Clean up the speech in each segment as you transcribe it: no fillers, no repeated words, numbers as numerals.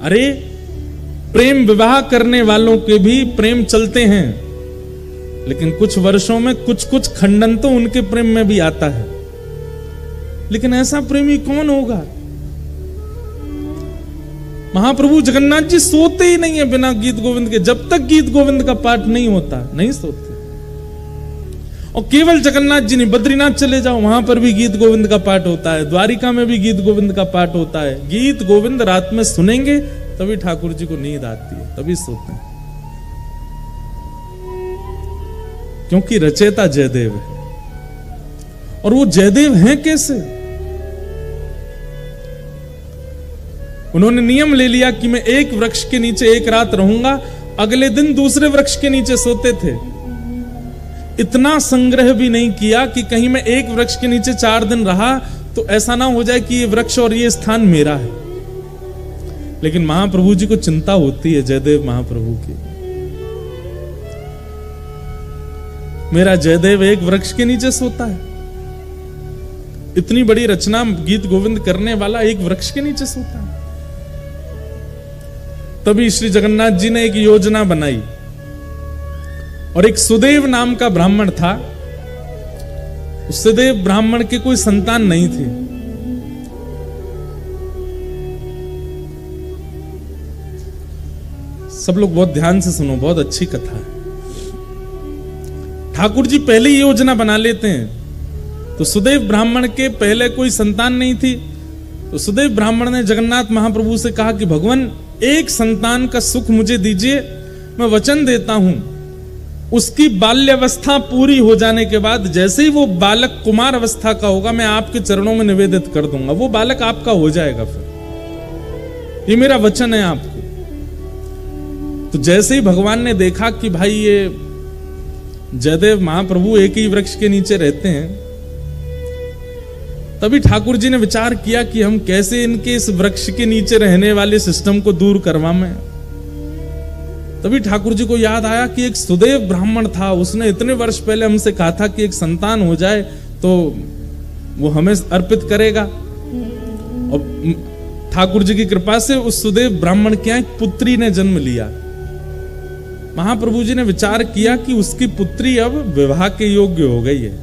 अरे प्रेम विवाह करने वालों के भी प्रेम चलते हैं, लेकिन कुछ वर्षों में कुछ खंडन तो उनके प्रेम में भी आता है। लेकिन ऐसा प्रेमी कौन होगा? महाप्रभु जगन्नाथ जी सोते ही नहीं है बिना गीत गोविंद के। जब तक गीत गोविंद का पाठ नहीं होता नहीं सोते। और केवल जगन्नाथ जी नहीं, बद्रीनाथ चले जाओ, वहां पर भी गीत गोविंद का पाठ होता है, द्वारिका में भी गीत गोविंद का पाठ होता है। गीत गोविंद रात में सुनेंगे तभी ठाकुर जी को नींद आती है, तभी सोते हैं, क्योंकि रचयिता जयदेव है। और वो जयदेव हैं कैसे? उन्होंने नियम ले लिया कि मैं एक वृक्ष के नीचे एक रात रहूंगा, अगले दिन दूसरे वृक्ष के नीचे सोते थे। इतना संग्रह भी नहीं किया कि कहीं मैं एक वृक्ष के नीचे 4 दिन रहा तो ऐसा ना हो जाए कि ये वृक्ष और ये स्थान मेरा है। लेकिन महाप्रभु जी को चिंता होती है जयदेव महाप्रभु की। मेरा जयदेव एक वृक्ष के नीचे सोता है, इतनी बड़ी रचना गीत गोविंद करने वाला एक वृक्ष के नीचे सोता है। तभी श्री जगन्नाथ जी ने एक योजना बनाई, और एक सुदेव नाम का ब्राह्मण था। उस सुदेव ब्राह्मण के कोई संतान नहीं थी। सब लोग बहुत ध्यान से सुनो, बहुत अच्छी कथा है। ठाकुर जी पहले ही योजना बना लेते हैं। तो सुदेव ब्राह्मण के पहले कोई संतान नहीं थी। तो सुदेव ब्राह्मण ने जगन्नाथ महाप्रभु से कहा कि भगवान एक संतान का सुख मुझे दीजिए, मैं वचन देता हूं उसकी बाल्यावस्था पूरी हो जाने के बाद जैसे ही वो बालक कुमार अवस्था का होगा मैं आपके चरणों में निवेदित कर दूंगा, वो बालक आपका हो जाएगा। फिर ये मेरा वचन है आपको। तो जैसे ही भगवान ने देखा कि भाई ये जयदेव महाप्रभु एक ही वृक्ष के नीचे रहते हैं, तभी ठाकुर जी ने विचार किया कि हम कैसे इनके इस वृक्ष के नीचे रहने वाले सिस्टम को दूर करवाएं। तभी ठाकुर जी को याद आया कि एक सुदेव ब्राह्मण था, उसने इतने वर्ष पहले हमसे कहा था कि एक संतान हो जाए तो वो हमें अर्पित करेगा। और ठाकुर जी की कृपा से उस सुदेव ब्राह्मण के यहाँ एक पुत्री ने जन्म लिया। महाप्रभु जी ने विचार किया कि उसकी पुत्री अब विवाह के योग्य हो गई है।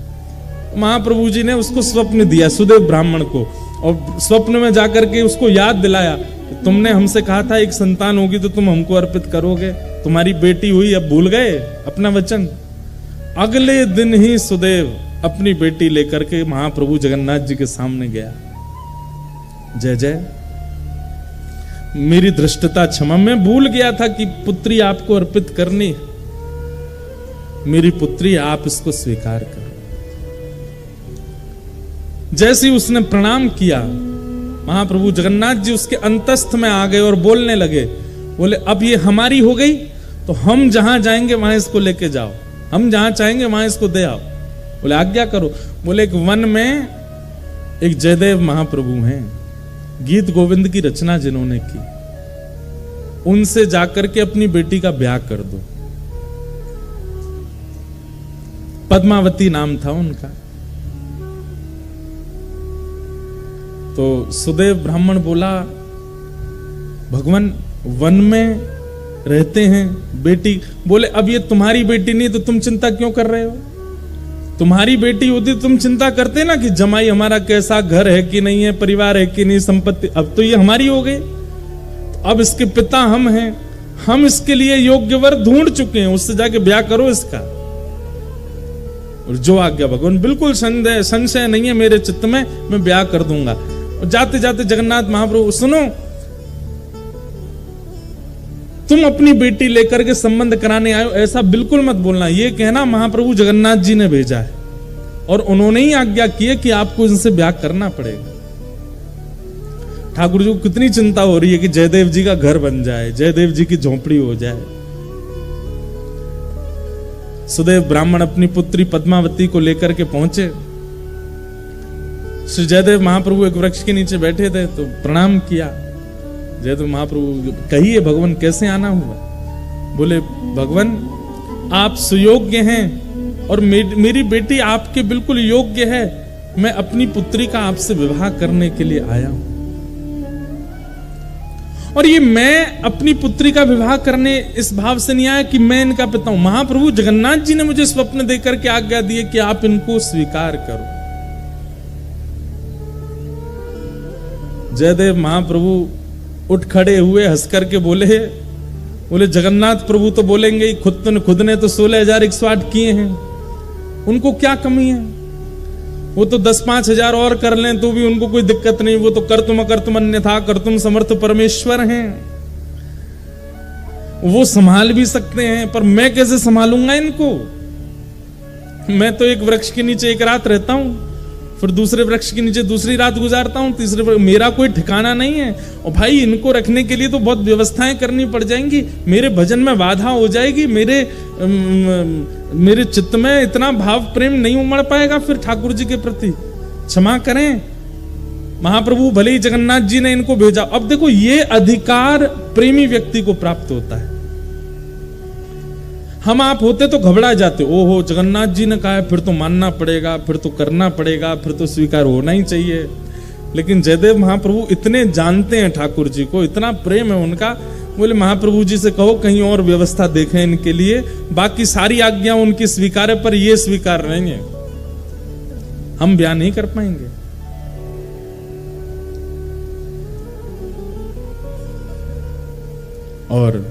महाप्रभु जी ने उसको स्वप्न दिया सुदेव ब्राह्मण को, और स्वप्न में जाकर के उसको याद दिलाया, तुमने हमसे कहा था एक संतान होगी तो तुम हमको अर्पित करोगे, तुम्हारी बेटी हुई, अब भूल गए अपना वचन। अगले दिन ही सुदेव अपनी बेटी लेकर के महाप्रभु जगन्नाथ जी के सामने गया। जय जय, मेरी धृष्टता क्षमा, मैं भूल गया था कि पुत्री आपको अर्पित करनी। मेरी पुत्री, आप इसको स्वीकार करो। जैसे ही उसने प्रणाम किया, महाप्रभु जगन्नाथ जी उसके अंतस्थ में आ गए और बोलने लगे, बोले अब ये हमारी हो गई तो हम जहां जाएंगे वहां इसको लेके जाओ, हम जहां चाहेंगे वहां इसको दे आओ। बोले आज्ञा करो। बोले एक वन में एक जयदेव महाप्रभु हैं, गीत गोविंद की रचना जिन्होंने की, उनसे जाकर के अपनी बेटी का ब्याह कर दो। पद्मावती नाम था उनका। तो सुदेव ब्राह्मण बोला, भगवान वन में रहते हैं, बेटी। बोले अब ये तुम्हारी बेटी नहीं तो तुम चिंता क्यों कर रहे हो? तुम्हारी बेटी होती तुम चिंता करते ना कि जमाई हमारा कैसा, घर है कि नहीं है, परिवार है कि नहीं, संपत्ति। अब तो ये हमारी हो गई, अब इसके पिता हम हैं, हम इसके लिए योग्य वर ढूंढ चुके हैं, उससे जाके ब्याह करो इसका। और जो आज्ञा भगवान, बिल्कुल संशय नहीं है मेरे चित्त में, मैं ब्याह कर दूंगा। और जाते जाते जगन्नाथ महाप्रभु, सुनो, तुम अपनी बेटी लेकर के संबंध कराने आए हो, ऐसा बिल्कुल मत बोलना। ये कहना महाप्रभु जगन्नाथ जी ने भेजा है और उन्होंने ही आज्ञा की है कि आपको इनसे ब्याह करना पड़ेगा। ठाकुर जी को कितनी चिंता हो रही है कि जयदेव जी का घर बन जाए, जयदेव जी की झोपड़ी हो जाए। सुदेव ब्राह्मण अपनी पुत्री पद्मावती को लेकर के पहुंचे। श्री जयदेव महाप्रभु एक वृक्ष के नीचे बैठे थे, तो प्रणाम किया। जयदेव महाप्रभु, कहिए भगवान कैसे आना हुआ? बोले भगवान आप सुयोग्य हैं और मेरी बेटी आपके बिल्कुल योग्य है, मैं अपनी पुत्री का आपसे विवाह करने के लिए आया हूं। और ये मैं अपनी पुत्री का विवाह करने इस भाव से नहीं आया कि मैं इनका पिता हूं। महाप्रभु जगन्नाथ जी ने मुझे स्वप्न देकर के आज्ञा दी है कि आप इनको स्वीकार करो। जयदेव महाप्रभु उठ खड़े हुए, हंस करके बोले जगन्नाथ प्रभु तो बोलेंगे ही, खुद ने तो 16,108 किए हैं, उनको क्या कमी है? वो तो 10-5 हजार और कर लें तो भी उनको कोई दिक्कत नहीं। वो तो कर्तुम अन्यथा कर्तुम समर्थ परमेश्वर हैं, वो संभाल भी सकते हैं। पर मैं कैसे संभालूंगा इनको? मैं तो एक वृक्ष के नीचे एक रात रहता हूं, फिर दूसरे वृक्ष के नीचे दूसरी रात गुजारता हूं, तीसरे मेरा कोई ठिकाना नहीं है। और भाई इनको रखने के लिए तो बहुत व्यवस्थाएं करनी पड़ जाएंगी, मेरे भजन में बाधा हो जाएगी, मेरे चित्त में इतना भाव प्रेम नहीं उमड़ पाएगा फिर ठाकुर जी के प्रति। क्षमा करें महाप्रभु, भले ही जगन्नाथ जी ने इनको भेजा। अब देखो ये अधिकार प्रेमी व्यक्ति को प्राप्त होता है। हम आप होते तो घबरा जाते, ओहो जगन्नाथ जी ने कहा है, फिर तो मानना पड़ेगा, फिर तो करना पड़ेगा, फिर तो स्वीकार होना ही चाहिए। लेकिन जयदेव महाप्रभु इतने जानते हैं ठाकुर जी को, इतना प्रेम है उनका, बोले महाप्रभु जी से कहो कहीं और व्यवस्था देखें इनके लिए, बाकी सारी आज्ञा उनकी स्वीकार है पर ये स्वीकार नहीं है, हम बयान नहीं कर पाएंगे। और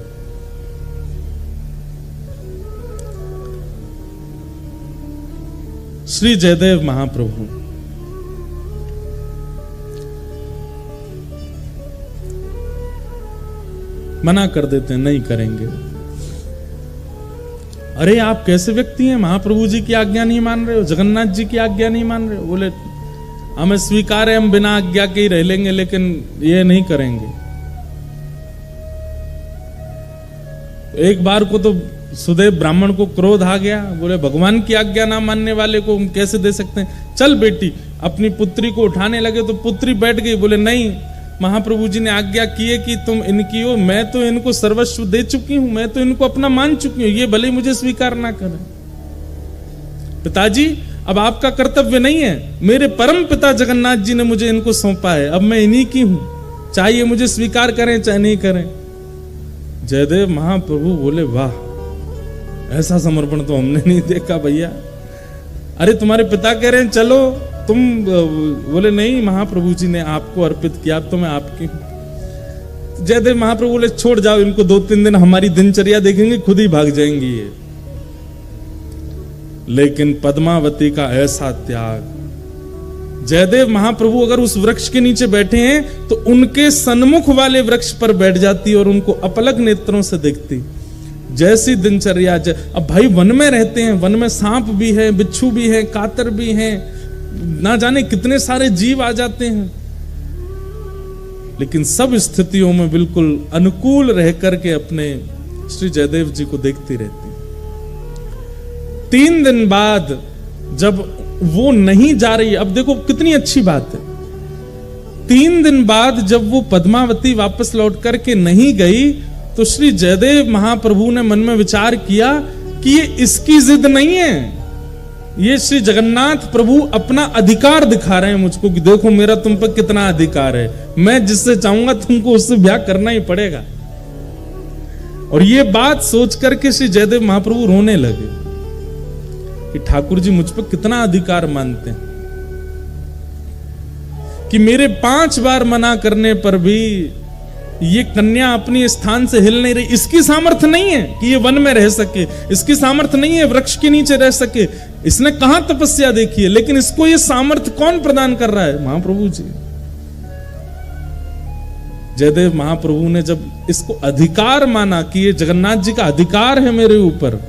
श्री जयदेव महाप्रभु मना कर देते हैं, नहीं करेंगे। अरे आप कैसे व्यक्ति हैं, महाप्रभु जी की आज्ञा नहीं मान रहे हो, जगन्नाथ जी की आज्ञा नहीं मान रहे हो? बोले हमें स्वीकार है, हम बिना आज्ञा के ही रह लेंगे, लेकिन ये नहीं करेंगे। एक बार को तो सुदेव ब्राह्मण को क्रोध आ गया, बोले भगवान की आज्ञा ना मानने वाले को हम कैसे दे सकते हैं, चल बेटी। अपनी पुत्री को उठाने लगे तो पुत्री बैठ गई, बोले नहीं महाप्रभु जी ने आज्ञा की है कि तुम इनकी हो, मैं तो इनको सर्वस्व दे चुकी हूं, मैं तो इनको अपना मान चुकी हूं, ये भले मुझे स्वीकार ना करें। पिताजी अब आपका कर्तव्य नहीं है, मेरे परम पिता जगन्नाथ जी ने मुझे इनको सौंपा है, अब मैं इन्हीं की हूं, चाहे मुझे स्वीकार करें चाहे नहीं करें। जयदेव महाप्रभु बोले वाह, ऐसा समर्पण तो हमने नहीं देखा भैया। अरे तुम्हारे पिता कह रहे हैं चलो तुम, बोले नहीं महाप्रभु जी ने आपको अर्पित किया, अब तो मैं आपकी। जयदेव महाप्रभु बोले छोड़ जाओ इनको, 2-3 दिन हमारी दिनचर्या देखेंगे, खुद ही भाग जाएंगी ये। लेकिन पद्मावती का ऐसा त्याग, जयदेव महाप्रभु अगर उस वृक्ष के नीचे बैठे हैं तो उनके सन्मुख वाले वृक्ष पर बैठ जाती और उनको अपलक नेत्रों से देखती। जैसी दिनचर्या, अब भाई वन में रहते हैं, वन में सांप भी है, बिच्छू भी है, कातर भी है, ना जाने कितने सारे जीव आ जाते हैं, लेकिन सब स्थितियों में बिल्कुल अनुकूल रह करके अपने श्री जयदेव जी को देखती रहती। 3 दिन बाद जब वो नहीं जा रही, अब देखो कितनी अच्छी बात है, 3 दिन बाद जब वो पद्मावती वापस लौट करके नहीं गई तो श्री जयदेव महाप्रभु ने मन में विचार किया कि ये इसकी जिद नहीं है, ये श्री जगन्नाथ प्रभु अपना अधिकार दिखा रहे हैं मुझको कि देखो मेरा तुम पर कितना अधिकार है, मैं जिससे चाहूंगा तुमको उससे ब्याह करना ही पड़ेगा। और ये बात सोच करके श्री जयदेव महाप्रभु रोने लगे कि ठाकुर जी मुझ पर कितना अधिकार मानते हैं कि मेरे 5 बार मना करने पर भी ये कन्या अपनी स्थान से हिल नहीं रही। इसकी सामर्थ्य नहीं है कि ये वन में रह सके, इसकी सामर्थ्य नहीं है वृक्ष के नीचे रह सके, इसने कहां तपस्या देखी है, लेकिन इसको ये सामर्थ्य कौन प्रदान कर रहा है? महाप्रभु जी। जयदेव महाप्रभु ने जब इसको अधिकार माना कि ये जगन्नाथ जी का अधिकार है मेरे ऊपर,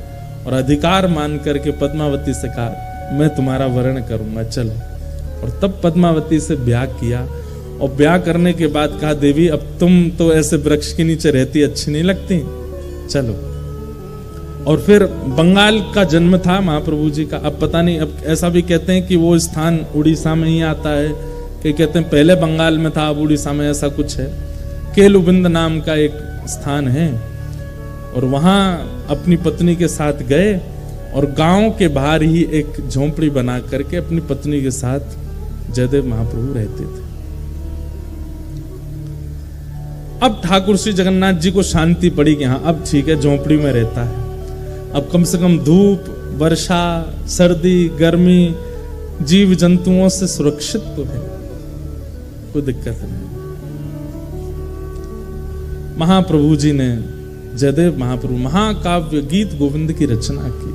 और अधिकार मान करके पद्मावती से कहा मैं तुम्हारा वर्ण करूंगा, चलो। और तब पद्मावती से ब्याह किया, और ब्याह करने के बाद कहा देवी अब तुम तो ऐसे वृक्ष के नीचे रहती अच्छी नहीं लगती, चलो। और फिर बंगाल का जन्म था महाप्रभु जी का। अब पता नहीं, अब ऐसा भी कहते हैं कि वो स्थान उड़ीसा में ही आता है, कई कहते हैं पहले बंगाल में था अब उड़ीसा में, ऐसा कुछ है। केलुबिंद नाम का एक स्थान है, और वहां अपनी पत्नी के साथ गए और गांव के बाहर ही एक झोंपड़ी बना करके अपनी पत्नी के साथ जयदेव महाप्रभु रहते थे। अब ठाकुर श्री जगन्नाथ जी को शांति पड़ी कि हाँ अब ठीक है, झोंपड़ी में रहता है, अब कम से कम धूप, वर्षा, सर्दी, गर्मी, जीव जंतुओं से सुरक्षित तो है, कोई दिक्कत नहीं। महाप्रभु जी ने, जयदेव महाप्रभु, महाकाव्य गीत गोविंद की रचना की।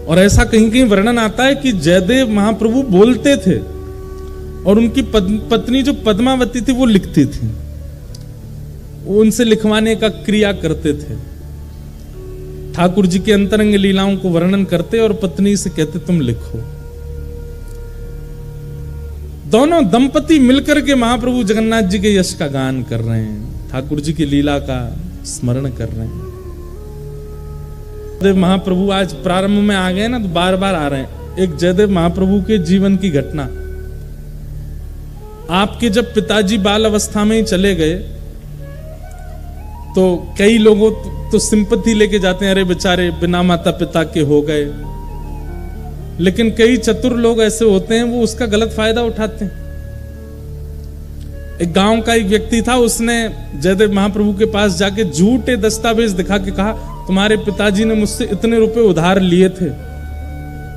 और ऐसा कहीं कहीं वर्णन आता है कि जयदेव महाप्रभु बोलते थे और उनकी पत्नी जो पद्मावती थी वो लिखती थी, वो उनसे लिखवाने का क्रिया करते थे। ठाकुर जी की अंतरंग लीलाओं को वर्णन करते और पत्नी से कहते तुम लिखो। दोनों दंपति मिलकर के महाप्रभु जगन्नाथ जी के यश का गान कर रहे हैं, ठाकुर जी की लीला का स्मरण कर रहे हैं। जयदेव महाप्रभु आज प्रारंभ में आ गए ना, तो बार बार आ रहे हैं। एक जयदेव महाप्रभु के जीवन की घटना, आपके जब पिताजी बाल अवस्था में ही चले गए तो कई लोगों तो सिंपैथी लेके जाते हैं, अरे बेचारे बिना माता पिता के हो गए। लेकिन कई चतुर लोग ऐसे होते हैं, वो उसका गलत फायदा उठाते हैं। एक गांव का एक व्यक्ति था, उसने जयदेव महाप्रभु के पास जाके झूठे दस्तावेज दिखा के कहा तुम्हारे पिताजी ने मुझसे इतने रुपए उधार लिए थे,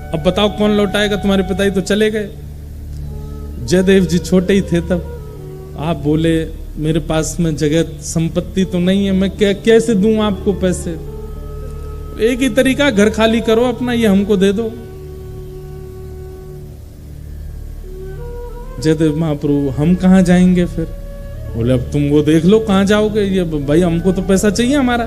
अब बताओ कौन लौटाएगा, तुम्हारे पिताजी तो चले गए। जयदेव जी छोटे ही थे तब। आप बोले मेरे पास में जगह संपत्ति तो नहीं है, मैं कैसे दूं आपको पैसे। एक ही तरीका, घर खाली करो अपना, ये हमको दे दो। जयदेव महाप्रभु हम कहां जाएंगे फिर? बोले अब तुम वो देख लो कहां जाओगे, ये भाई हमको तो पैसा चाहिए हमारा।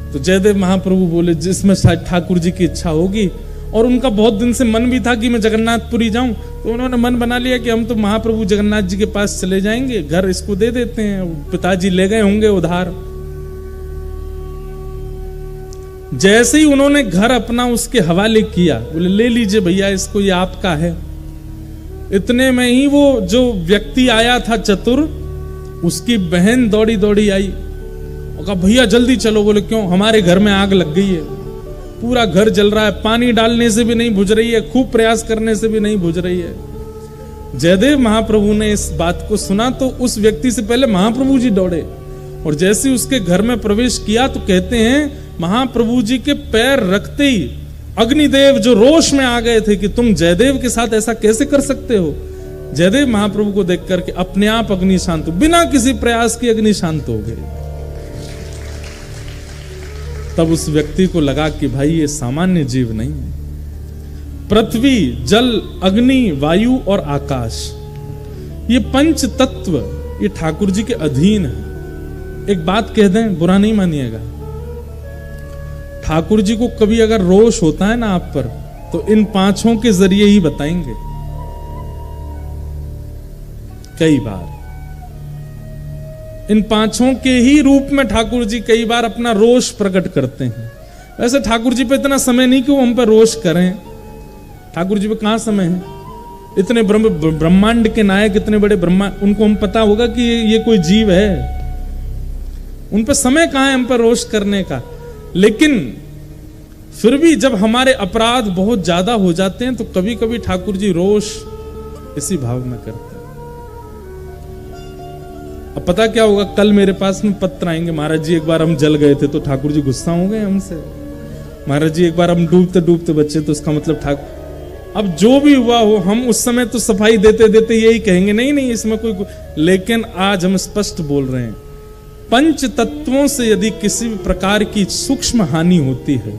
तो जयदेव महाप्रभु बोले जिसमें शायद ठाकुर जी की इच्छा होगी, और उनका बहुत दिन से मन भी था कि मैं जगन्नाथपुरी जाऊं, तो उन्होंने मन बना लिया कि हम तो महाप्रभु जगन्नाथ जी के पास चले जाएंगे, घर इसको दे देते हैं, पिताजी ले गए होंगे उधार। जैसे ही उन्होंने घर अपना उसके हवाले किया, बोले ले लीजिए भैया इसको, ये आपका है। इतने में ही वो जो व्यक्ति आया था चतुर, उसकी बहन दौड़ी दौड़ी आई और कहा भैया जल्दी चलो। बोले क्यों? हमारे घर में आग लग गई है, पूरा घर जल रहा है, पानी डालने से भी नहीं बुझ रही है, खूब प्रयास करने से भी नहीं बुझ रही है। जयदेव महाप्रभु ने इस बात को सुना तो उस व्यक्ति से पहले महाप्रभु जी दौड़े, और जैसे उसके घर में प्रवेश किया तो कहते हैं महाप्रभु जी के पैर रखते ही अग्निदेव जो रोष में आ गए थे कि तुम जयदेव के साथ ऐसा कैसे कर सकते हो। जयदेव महाप्रभु को देख करके अपने आप अग्नि शांत, बिना किसी प्रयास की अग्नि शांत हो गई। तब उस व्यक्ति को लगा कि भाई ये सामान्य जीव नहीं है। पृथ्वी, जल, अग्नि, वायु और आकाश, ये पंच तत्व ये ठाकुर जी के अधीन है। एक बात कह दें, बुरा नहीं मानिएगा, ठाकुर जी को कभी अगर रोष होता है ना आप पर, तो इन पांचों के जरिए ही बताएंगे। कई बार इन पांचों के ही रूप में ठाकुर जी कई बार अपना रोष प्रकट करते हैं। वैसे ठाकुर जी पे इतना समय नहीं कि वो हम पर रोष करें, ठाकुर जी पे कहां समय है? इतने ब्रह्मांड के नायक, इतने बड़े ब्रह्मांड, उनको हम पता होगा कि ये कोई जीव है, उन पर समय कहां है हम पर रोष करने का। लेकिन फिर भी जब हमारे अपराध बहुत ज्यादा हो जाते हैं तो कभी कभी ठाकुर जी रोष इसी भाव में करते हैं। अब पता क्या होगा, कल मेरे पास में पत्र आएंगे, महाराज जी एक बार हम जल गए थे तो ठाकुर जी गुस्सा हो गए हमसे, महाराज जी एक बार हम डूबते डूबते बचे तो उसका मतलब ठाकुर। अब जो भी हुआ हो, हम उस समय तो सफाई देते देते यही कहेंगे नहीं नहीं इसमें कोई, लेकिन आज हम स्पष्ट बोल रहे हैं, पंच तत्वों से यदि किसी प्रकार की सूक्ष्म हानि होती है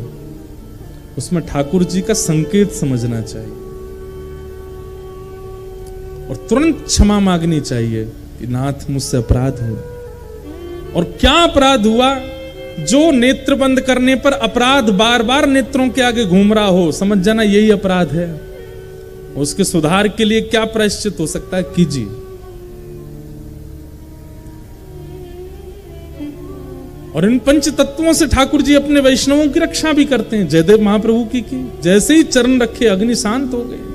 उसमें ठाकुर जी का संकेत समझना चाहिए और तुरंत क्षमा मांगनी चाहिए कि नाथ मुझसे अपराध हुआ। और क्या अपराध हुआ? जो नेत्र बंद करने पर अपराध बार बार नेत्रों के आगे घूम रहा हो, समझ जाना यही अपराध है। उसके सुधार के लिए क्या प्रायश्चित हो सकता है, कीजिए। और इन पंच तत्वों से ठाकुर जी अपने वैष्णवों की रक्षा भी करते हैं। जयदेव महाप्रभु की जैसे ही चरण रखे अग्नि शांत हो गई।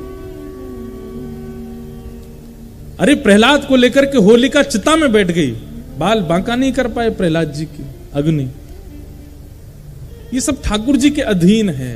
अरे प्रहलाद को लेकर के होलिका चिता में बैठ गई, बाल बांका नहीं कर पाए प्रहलाद जी की अग्नि। ये सब ठाकुर जी के अधीन है।